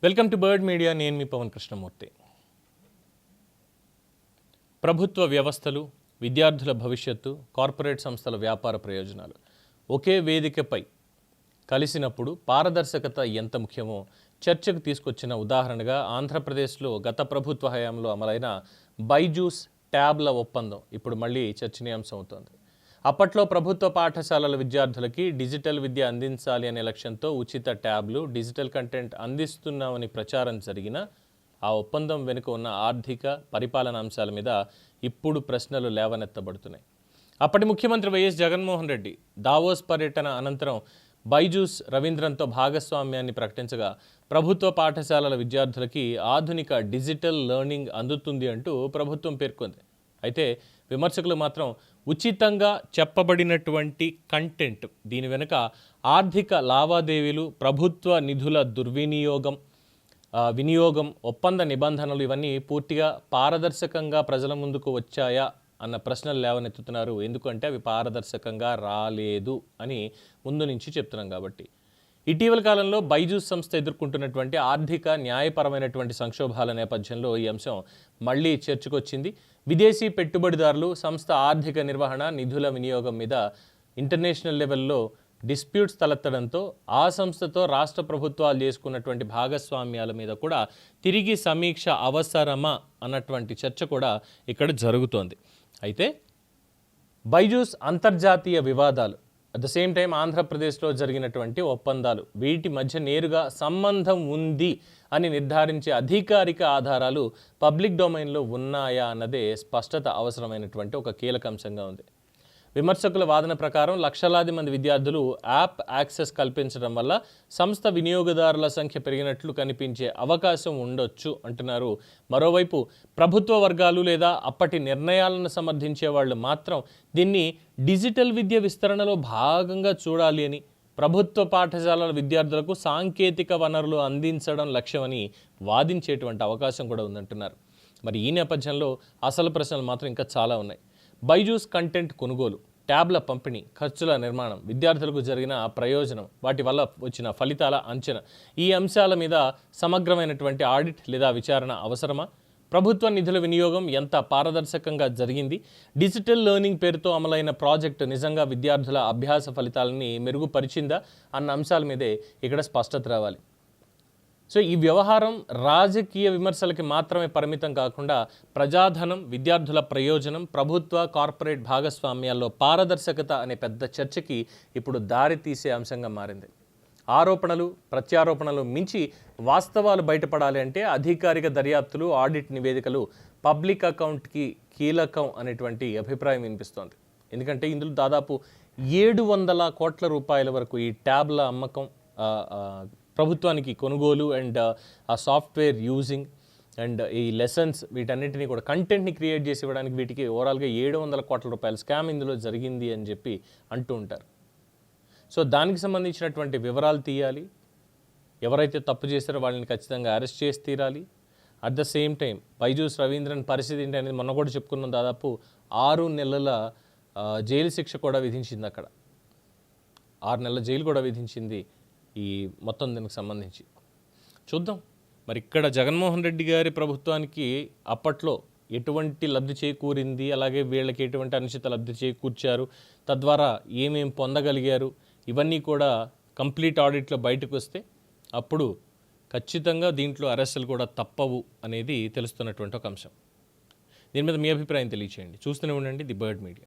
Welcome to bird media. నేను మీ పవన్ కృష్ణమూర్తి. ప్రభుత్వ వ్యవస్థలు, విద్యార్థుల భవిష్యత్తు, కార్పొరేట్ సంస్థల వ్యాపార ప్రయోజనాలు ఒకే వేదికపై కలిసినప్పుడు పారదర్శకత ఎంత ముఖ్యమో చర్చకు తీసుకొచ్చిన ఉదాహరణగా ఆంధ్రప్రదేశ్లో గత ప్రభుత్వ హయాంలో అమలైన బైజూస్ ట్యాబ్ల ఒప్పందం ఇప్పుడు మళ్ళీ చర్చనీయాంశం అవుతోంది. అప్పట్లో ప్రభుత్వ పాఠశాలల విద్యార్థులకి డిజిటల్ విద్య అందించాలి అనే లక్ష్యంతో ఉచిత ట్యాబ్లు, డిజిటల్ కంటెంట్ అందిస్తున్నామని ప్రచారం జరిగిన ఆ ఒప్పందం వెనుక ఉన్న ఆర్థిక పరిపాలన అంశాల మీద ఇప్పుడు ప్రశ్నలు లేవనెత్తబడుతున్నాయి. అప్పటి ముఖ్యమంత్రి వైఎస్ జగన్మోహన్ రెడ్డి దావోస్ పర్యటన అనంతరం బైజూస్ రవీంద్రన్తో భాగస్వామ్యాన్ని ప్రకటించగా ప్రభుత్వ పాఠశాలల విద్యార్థులకి ఆధునిక డిజిటల్ లెర్నింగ్ అందుతుంది అంటూ ప్రభుత్వం పేర్కొంది. అయితే విమర్శకులు మాత్రం ఉచితంగా చెప్పబడినటువంటి కంటెంట్, దీని వెనుక ఆర్థిక లావాదేవీలు, ప్రభుత్వ నిధుల వినియోగం, ఒప్పంద నిబంధనలు ఇవన్నీ పూర్తిగా పారదర్శకంగా ప్రజల ముందుకు వచ్చాయా అన్న ప్రశ్నలు లేవనెత్తుతున్నారు. ఎందుకంటే అవి పారదర్శకంగా రాలేదు అని ముందు నుంచి చెప్తున్నాం కాబట్టి. ఇటీవల కాలంలో బైజూస్ సంస్థ ఎదుర్కొంటున్నటువంటి ఆర్థిక న్యాయపరమైనటువంటి సంక్షోభాల నేపథ్యంలో ఈ అంశం మళ్లీ చర్చకొచ్చింది. విదేశీ పెట్టుబడిదారులు సంస్థ ఆర్థిక నిర్వహణ, నిధుల వినియోగం మీద ఇంటర్నేషనల్ లెవెల్లో డిస్ప్యూట్స్ తలెత్తడంతో ఆ సంస్థతో రాష్ట్ర ప్రభుత్వాలు చేసుకున్నటువంటి భాగస్వామ్యాల మీద కూడా తిరిగి సమీక్ష అవసరమా అన్నటువంటి చర్చ కూడా ఇక్కడ జరుగుతోంది. అయితే బైజూస్ అంతర్జాతీయ వివాదాలు, అట్ ద సేమ్ టైం ఆంధ్రప్రదేశ్లో జరిగినటువంటి ఒప్పందాలు, వీటి మధ్య నేరుగా సంబంధం ఉంది అని నిర్ధారించే అధికారిక ఆధారాలు పబ్లిక్ డొమైన్లో ఉన్నాయా అన్నదే స్పష్టత అవసరమైనటువంటి ఒక కీలక అంశంగా ఉంది. విమర్శకుల వాదన ప్రకారం లక్షలాది మంది విద్యార్థులు యాప్ యాక్సెస్ కల్పించడం వల్ల సంస్థ వినియోగదారుల సంఖ్య పెరిగినట్లు కనిపించే అవకాశం ఉండొచ్చు అంటున్నారు. మరోవైపు ప్రభుత్వ వర్గాలు లేదా అప్పటి నిర్ణయాలను సమర్థించే వాళ్ళు మాత్రం దీన్ని డిజిటల్ విద్య విస్తరణలో భాగంగా చూడాలి అని, ప్రభుత్వ పాఠశాలల విద్యార్థులకు సాంకేతిక వనరులు అందించడం లక్ష్యమని వాదించేటువంటి అవకాశం కూడా ఉందంటున్నారు. మరి ఈ నేపథ్యంలో అసలు ప్రశ్నలు మాత్రం ఇంకా చాలా ఉన్నాయి. బైజూస్ కంటెంట్ కొనుగోలు, ట్యాబ్ల పంపిణీ, ఖర్చుల నిర్మాణం, విద్యార్థులకు జరిగిన ప్రయోజనం, వాటి వల్ల వచ్చిన ఫలితాల అంచనా, ఈ అంశాల మీద సమగ్రమైనటువంటి ఆడిట్ లేదా విచారణ అవసరమా? ప్రభుత్వ నిధుల వినియోగం ఎంత పారదర్శకంగా జరిగింది? డిజిటల్ లెర్నింగ్ పేరుతో అమలైన ప్రాజెక్టు నిజంగా విద్యార్థుల అభ్యాస ఫలితాలని మెరుగుపరిచిందా అన్న అంశాల మీదే ఇక్కడ స్పష్టత రావాలి. సో ఈ వ్యవహారం రాజకీయ విమర్శలకి మాత్రమే పరిమితం కాకుండా ప్రజాధనం, విద్యార్థుల ప్రయోజనం, ప్రభుత్వ కార్పొరేట్ భాగస్వామ్యాల్లో పారదర్శకత అనే పెద్ద చర్చకి ఇప్పుడు దారి తీసే అంశంగా మారింది. ఆరోపణలు, ప్రత్యారోపణలు మించి వాస్తవాలు బయటపడాలి అంటే అధికారిక దర్యాప్తులు, ఆడిట్ నివేదికలు పబ్లిక్ అకౌంట్కి కీలకం అనేటువంటి అభిప్రాయం వినిపిస్తోంది. ఎందుకంటే ఇందులో దాదాపు 700 కోట్ల రూపాయల వరకు ఈ ట్యాబ్ల అమ్మకం, ప్రభుత్వానికి కొనుగోలు అండ్ ఆ సాఫ్ట్వేర్ యూజింగ్ అండ్ ఈ లెసన్స్, వీటన్నిటినీ కూడా కంటెంట్ని క్రియేట్ చేసి ఇవ్వడానికి వీటికి ఓవరాల్గా 700 కోట్ల రూపాయల స్కామ్ ఇందులో జరిగింది అని చెప్పి అంటూ ఉంటారు. సో దానికి సంబంధించినటువంటి వివరాలు తీయాలి. ఎవరైతే తప్పు చేశారో వాళ్ళని ఖచ్చితంగా అరెస్ట్ చేసి తీరాలి. At the same time Byju's Ravindran పరిస్థితి ఏంటి అనేది మొన్న కూడా చెప్పుకున్నాం. దాదాపు 6 నెలల జైలు శిక్ష కూడా విధించింది. అక్కడ 6 నెలల జైలు కూడా విధించింది ఈ మొత్తం దీనికి సంబంధించి. చూద్దాం మరి ఇక్కడ జగన్మోహన్ రెడ్డి గారి ప్రభుత్వానికి అప్పట్లో ఎటువంటి లబ్ధి చేకూరింది, అలాగే వీళ్ళకి ఎటువంటి అనుచిత లబ్ధి చేకూర్చారు, తద్వారా ఏమేం పొందగలిగారు, ఇవన్నీ కూడా కంప్లీట్ ఆడిట్లో బయటకు వస్తే అప్పుడు ఖచ్చితంగా దీంట్లో అరెస్టులు కూడా తప్పవు అనేది తెలుస్తున్నటువంటి ఒక అంశం. దీని మీద మీ అభిప్రాయం తెలియచేయండి. చూస్తూనే ఉండండి ది బర్డ్ మీడియా.